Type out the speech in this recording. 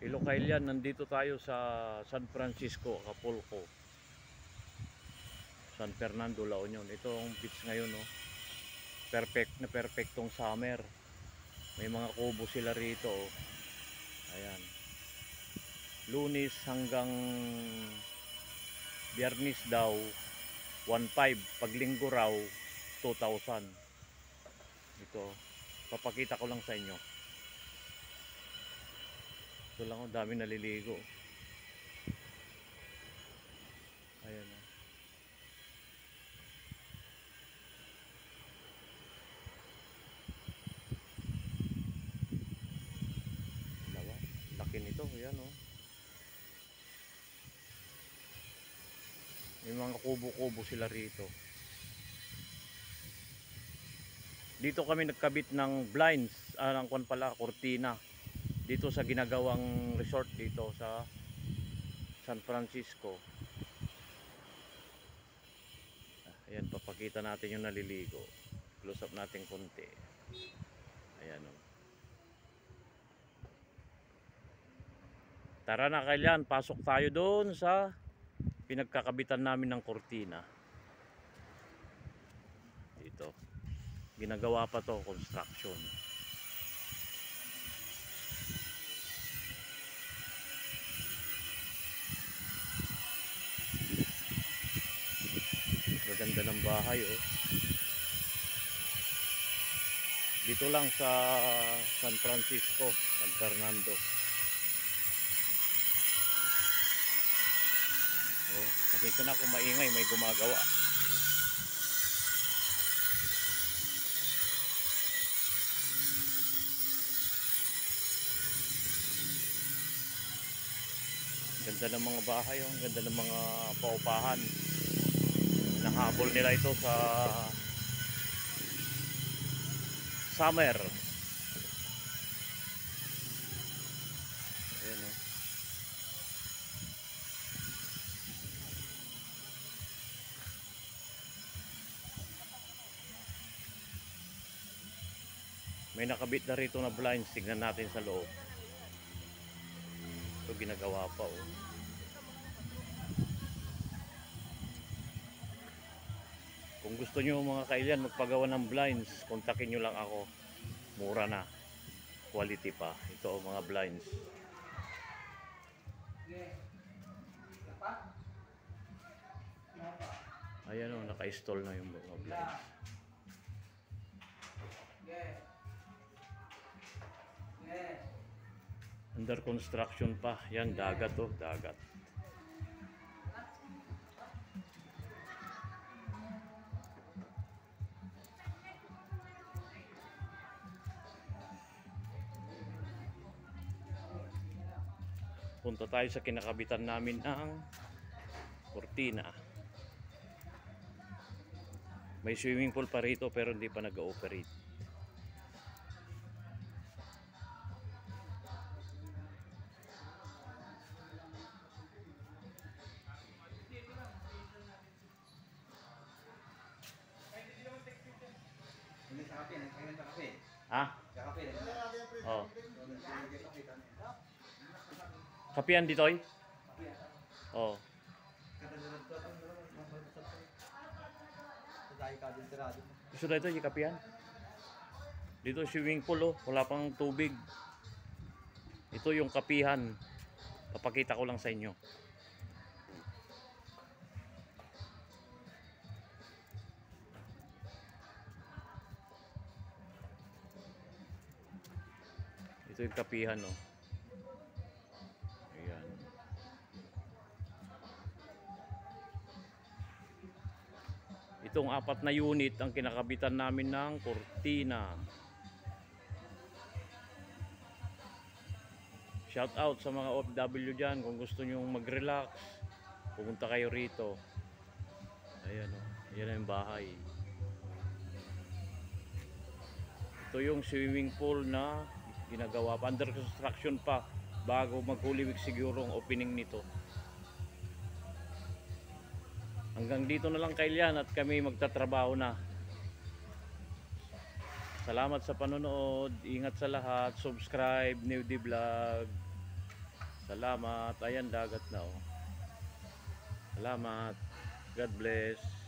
Ilocailian, nandito tayo sa San Francisco, Acapulco, San Fernando, La Union. Ito ang beach ngayon, no? Perfect na perfectong summer. May mga kubo sila rito, oh. Ayan. Lunes hanggang Biyernes daw 1,500, pag linggo raw 2,000. Ito, papakita ko lang sa inyo. Ito lang, oh, dami naliligo. Ayan, oh. Dalawa, laki nito, ayan, oh. May mga kubo-kubo sila rito. Dito kami nagkabit ng blinds, ng kwan pala, cortina. Dito sa ginagawang resort dito sa San Francisco. Ayan, papakita natin yung naliligo. Close up natin konti. Ayan, oh. Tara na, kailan, pasok tayo doon sa pinagkakabitan namin ng cortina. Dito. Ginagawa pa to, construction. Maganda ng bahay, oh. Dito lang sa San Francisco, San Fernando. Oh, nakita na kung maingay, may gumagawa. Ganda ng mga bahay, oh. Ganda ng mga paupahan. Nahabol nila ito sa summer. Ayan, oh. May nakabit na rito na blinds. Tignan natin sa loob. Ito ginagawa pa, oh. Kung gusto nyo mga kailan magpagawa ng blinds, kontakin nyo lang ako. Mura na. Quality pa. Ito, oh, mga blinds. Ayan, oh, naka-install na yung mga blinds. Under construction pa. Yan, dagat, oh, dagat. Punta tayo sa kinakabitan namin ng cortina. May swimming pool pa rito pero hindi pa nag-ooperate. Ha? Oh. Kapian dito, oy? Oh. Gusto na ito, yung kapian? Dito swimming pool, oh. Wala pang tubig. Ito yung kapihan. Papakita ko lang sa inyo. Ito yung kapihan, oh. Ayan. Itong 4 na unit ang kinakabitan namin ng cortina. Shout out sa mga OFW dyan. Kung gusto nyo mag-relax, pumunta kayo rito. Ayan, oh. Ayan ang bahay. Ito yung swimming pool na ginagawa pa. Under construction pa. Bago mag-Holy Week siguro ang opening nito. Hanggang dito na lang kailan at kami magtatrabaho na. Salamat sa panonood. Ingat sa lahat. Subscribe, New D Vlog. Salamat. Ayan, dagat na oh. Salamat. God bless.